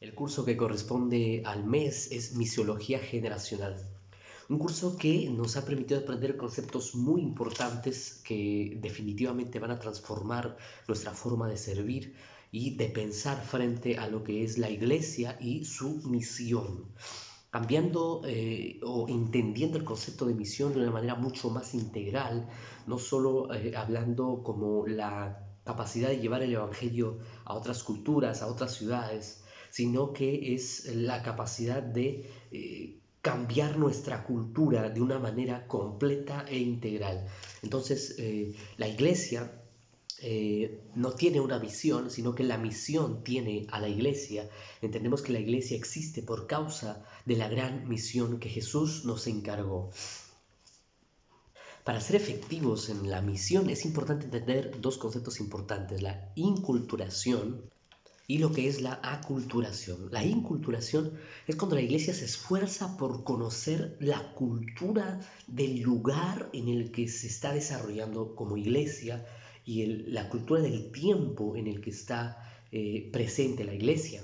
El curso que corresponde al mes es Misiología Generacional, un curso que nos ha permitido aprender conceptos muy importantes que definitivamente van a transformar nuestra forma de servir y de pensar frente a lo que es la iglesia y su misión, cambiando o entendiendo el concepto de misión de una manera mucho más integral, no solo hablando como la capacidad de llevar el Evangelio a otras culturas, a otras ciudades, sino que es la capacidad de cambiar nuestra cultura de una manera completa e integral. Entonces, la iglesia no tiene una misión, sino que la misión tiene a la iglesia. Entendemos que la iglesia existe por causa de la gran misión que Jesús nos encargó. Para ser efectivos en la misión es importante entender dos conceptos importantes: la inculturación y lo que es la aculturación. La inculturación es cuando la iglesia se esfuerza por conocer la cultura del lugar en el que se está desarrollando como iglesia y la cultura del tiempo en el que está presente la iglesia.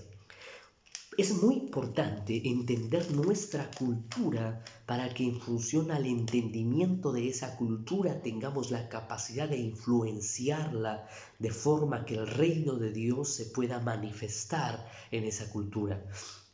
Es muy importante entender nuestra cultura para que en función al entendimiento de esa cultura tengamos la capacidad de influenciarla de forma que el reino de Dios se pueda manifestar en esa cultura.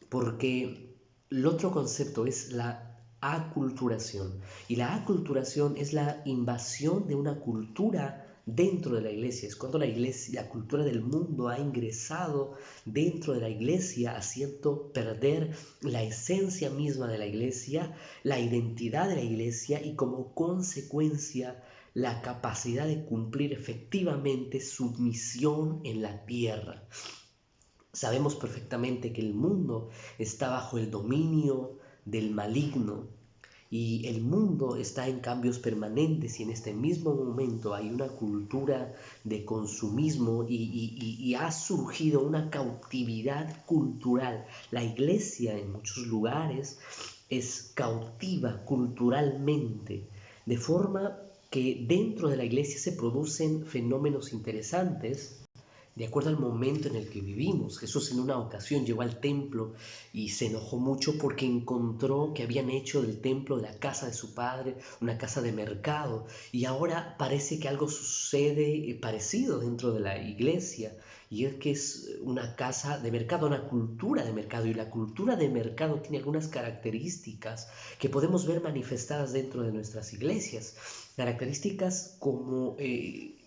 Porque el otro concepto es la aculturación. Y la aculturación es la invasión de una cultura dentro de la iglesia. Es cuando la cultura del mundo ha ingresado dentro de la iglesia, haciendo perder la esencia misma de la iglesia, la identidad de la iglesia y como consecuencia la capacidad de cumplir efectivamente su misión en la tierra. Sabemos perfectamente que el mundo está bajo el dominio del maligno y el mundo está en cambios permanentes, y en este mismo momento hay una cultura de consumismo y ha surgido una cautividad cultural. La iglesia en muchos lugares es cautiva culturalmente, de forma que dentro de la iglesia se producen fenómenos interesantes de acuerdo al momento en el que vivimos. Jesús en una ocasión llegó al templo y se enojó mucho porque encontró que habían hecho del templo, de la casa de su padre, una casa de mercado, y ahora parece que algo sucede parecido dentro de la iglesia, y es que es una casa de mercado, una cultura de mercado, y la cultura de mercado tiene algunas características que podemos ver manifestadas dentro de nuestras iglesias, características como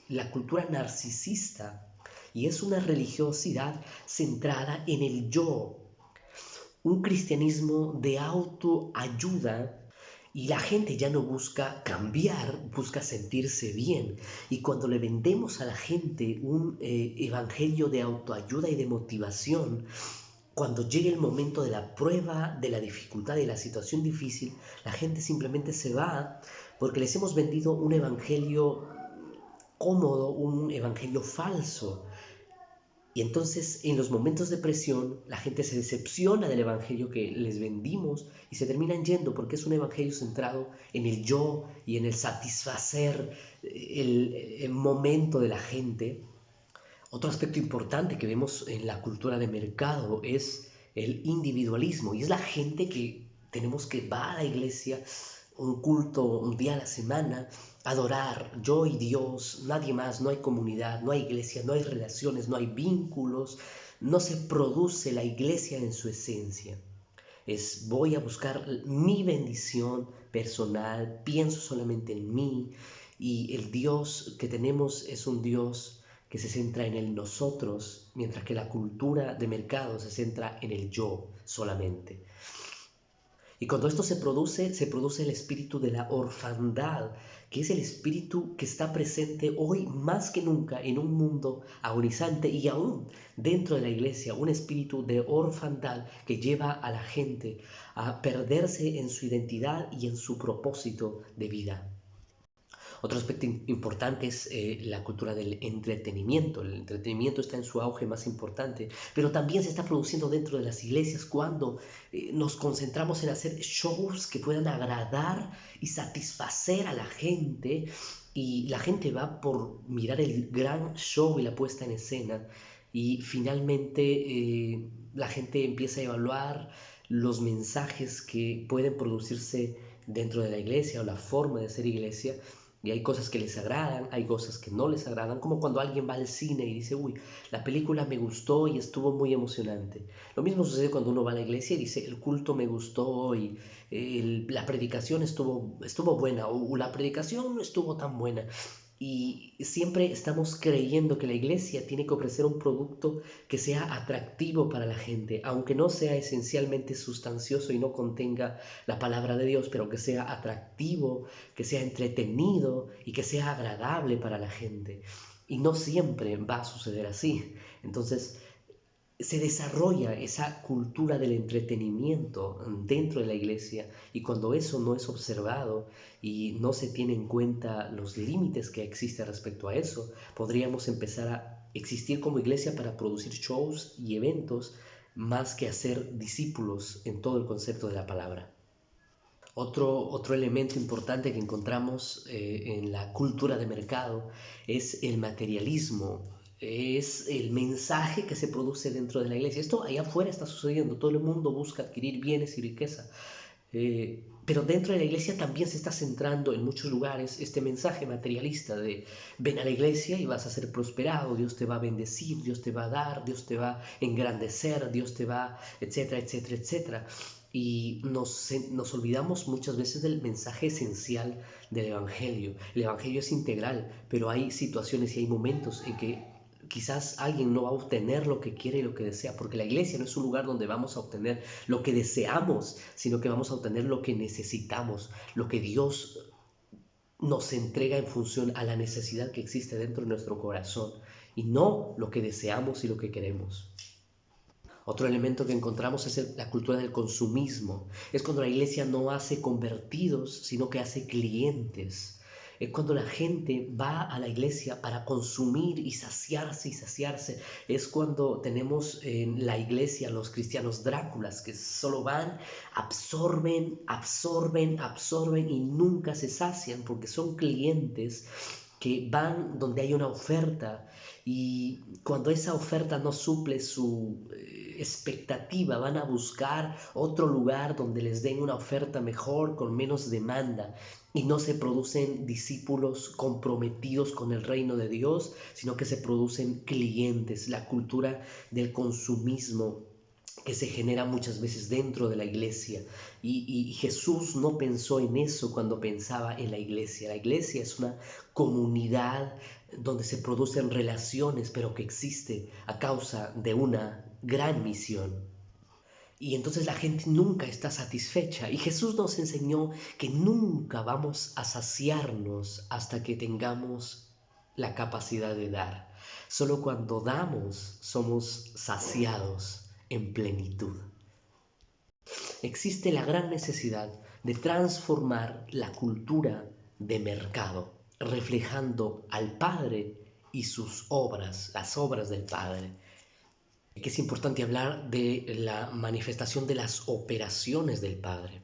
la cultura narcisista, y es una religiosidad centrada en el yo, un cristianismo de autoayuda, y la gente ya no busca cambiar, busca sentirse bien. Y cuando le vendemos a la gente un evangelio de autoayuda y de motivación, cuando llegue el momento de la prueba, de la dificultad, de la situación difícil, la gente simplemente se va porque les hemos vendido un evangelio cómodo, un evangelio falso. Y entonces en los momentos de presión la gente se decepciona del evangelio que les vendimos y se terminan yendo porque es un evangelio centrado en el yo y en el satisfacer el momento de la gente. Otro aspecto importante que vemos en la cultura de mercado es el individualismo, y es la gente que tenemos que va a la iglesia un culto un día a la semana, adorar yo y Dios, nadie más, no hay comunidad, no hay iglesia, no hay relaciones, no hay vínculos, no se produce la iglesia en su esencia. Es voy a buscar mi bendición personal, pienso solamente en mí, y el Dios que tenemos es un Dios que se centra en el nosotros, mientras que la cultura de mercado se centra en el yo solamente. Y cuando esto se produce el espíritu de la orfandad, que es el espíritu que está presente hoy más que nunca en un mundo agonizante, y aún dentro de la iglesia, un espíritu de orfandad que lleva a la gente a perderse en su identidad y en su propósito de vida. Otro aspecto importante es la cultura del entretenimiento. El entretenimiento está en su auge más importante, pero también se está produciendo dentro de las iglesias cuando nos concentramos en hacer shows que puedan agradar y satisfacer a la gente, y la gente va por mirar el gran show y la puesta en escena, y finalmente la gente empieza a evaluar los mensajes que pueden producirse dentro de la iglesia o la forma de ser iglesia. Y hay cosas que les agradan, hay cosas que no les agradan, como cuando alguien va al cine y dice, uy, la película me gustó y estuvo muy emocionante. Lo mismo sucede cuando uno va a la iglesia y dice, el culto me gustó y la predicación estuvo buena o la predicación no estuvo tan buena. Y siempre estamos creyendo que la iglesia tiene que ofrecer un producto que sea atractivo para la gente, aunque no sea esencialmente sustancioso y no contenga la palabra de Dios, pero que sea atractivo, que sea entretenido y que sea agradable para la gente. Y no siempre va a suceder así. Entonces, se desarrolla esa cultura del entretenimiento dentro de la iglesia, y cuando eso no es observado y no se tiene en cuenta los límites que existen respecto a eso, podríamos empezar a existir como iglesia para producir shows y eventos más que hacer discípulos en todo el concepto de la palabra. Otro elemento importante que encontramos en la cultura de mercado es el materialismo, es el mensaje que se produce dentro de la iglesia. Esto allá afuera está sucediendo, todo el mundo busca adquirir bienes y riqueza, pero dentro de la iglesia también se está centrando en muchos lugares este mensaje materialista de ven a la iglesia y vas a ser prosperado, Dios te va a bendecir, Dios te va a dar, Dios te va a engrandecer, Dios te va, etcétera, etcétera, etcétera. Y nos olvidamos muchas veces del mensaje esencial del Evangelio. El Evangelio es integral, pero hay situaciones y hay momentos en que quizás alguien no va a obtener lo que quiere y lo que desea, porque la iglesia no es un lugar donde vamos a obtener lo que deseamos, sino que vamos a obtener lo que necesitamos, lo que Dios nos entrega en función a la necesidad que existe dentro de nuestro corazón, y no lo que deseamos y lo que queremos. Otro elemento que encontramos es la cultura del consumismo. Es cuando la iglesia no hace convertidos, sino que hace clientes. Es cuando la gente va a la iglesia para consumir y saciarse y saciarse. Es cuando tenemos en la iglesia los cristianos Dráculas que solo van, absorben, absorben, absorben y nunca se sacian porque son clientes que van donde hay una oferta, y cuando esa oferta no suple su expectativa, van a buscar otro lugar donde les den una oferta mejor, con menos demanda, y no se producen discípulos comprometidos con el reino de Dios, sino que se producen clientes. La cultura del consumismo que se genera muchas veces dentro de la iglesia. Y Jesús no pensó en eso cuando pensaba en la iglesia. La iglesia es una comunidad donde se producen relaciones, pero que existe a causa de una gran misión. Y entonces la gente nunca está satisfecha. Y Jesús nos enseñó que nunca vamos a saciarnos hasta que tengamos la capacidad de dar. Solo cuando damos somos saciados en plenitud. Existe la gran necesidad de transformar la cultura de mercado, reflejando al Padre y sus obras, las obras del Padre. Que es importante hablar de la manifestación de las operaciones del Padre.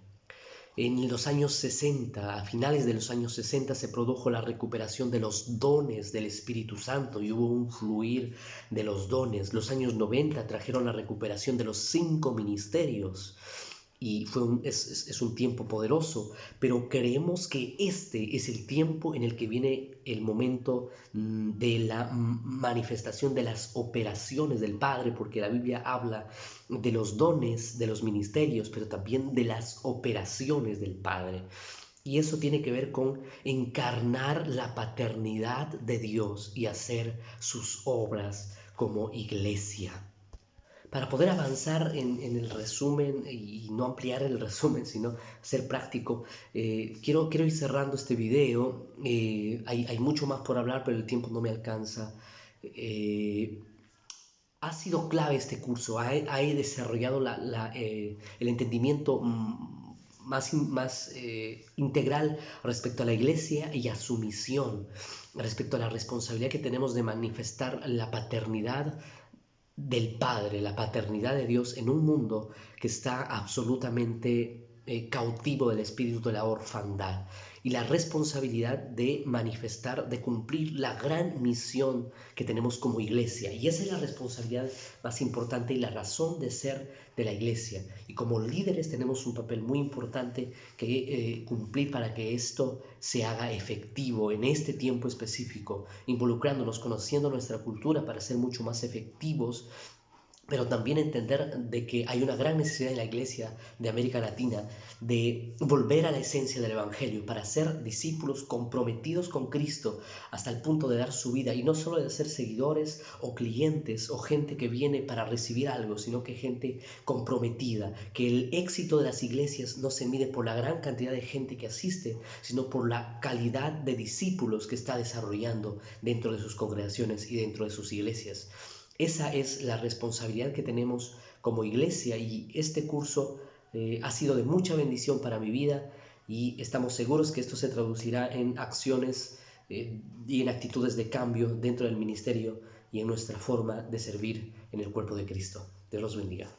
En los años 60, a finales de los años 60, se produjo la recuperación de los dones del Espíritu Santo y hubo un fluir de los dones. Los años 90 trajeron la recuperación de los 5 ministerios y es un tiempo poderoso, pero creemos que este es el tiempo en el que viene el momento de la manifestación de las operaciones del Padre, porque la Biblia habla de los dones, de los ministerios, pero también de las operaciones del Padre. Y eso tiene que ver con encarnar la paternidad de Dios y hacer sus obras como iglesia. Para poder avanzar en el resumen y no ampliar el resumen, sino ser práctico, quiero ir cerrando este video. Hay mucho más por hablar, pero el tiempo no me alcanza. Ha sido clave este curso, ha desarrollado el entendimiento más integral respecto a la iglesia y a su misión, respecto a la responsabilidad que tenemos de manifestar la paternidad del Padre, la paternidad de Dios en un mundo que está absolutamente cautivo del espíritu de la orfandad. y la responsabilidad de manifestar, de cumplir la gran misión que tenemos como iglesia. Y esa es la responsabilidad más importante y la razón de ser de la iglesia. Y como líderes tenemos un papel muy importante que cumplir para que esto se haga efectivo en este tiempo específico, involucrándonos, conociendo nuestra cultura para ser mucho más efectivos, pero también entender de que hay una gran necesidad en la iglesia de América Latina de volver a la esencia del Evangelio para ser discípulos comprometidos con Cristo hasta el punto de dar su vida, y no solo de ser seguidores o clientes o gente que viene para recibir algo, sino que gente comprometida, que el éxito de las iglesias no se mide por la gran cantidad de gente que asiste, sino por la calidad de discípulos que está desarrollando dentro de sus congregaciones y dentro de sus iglesias. Esa es la responsabilidad que tenemos como iglesia, y este curso ha sido de mucha bendición para mi vida, y estamos seguros que esto se traducirá en acciones y en actitudes de cambio dentro del ministerio y en nuestra forma de servir en el cuerpo de Cristo. Dios los bendiga.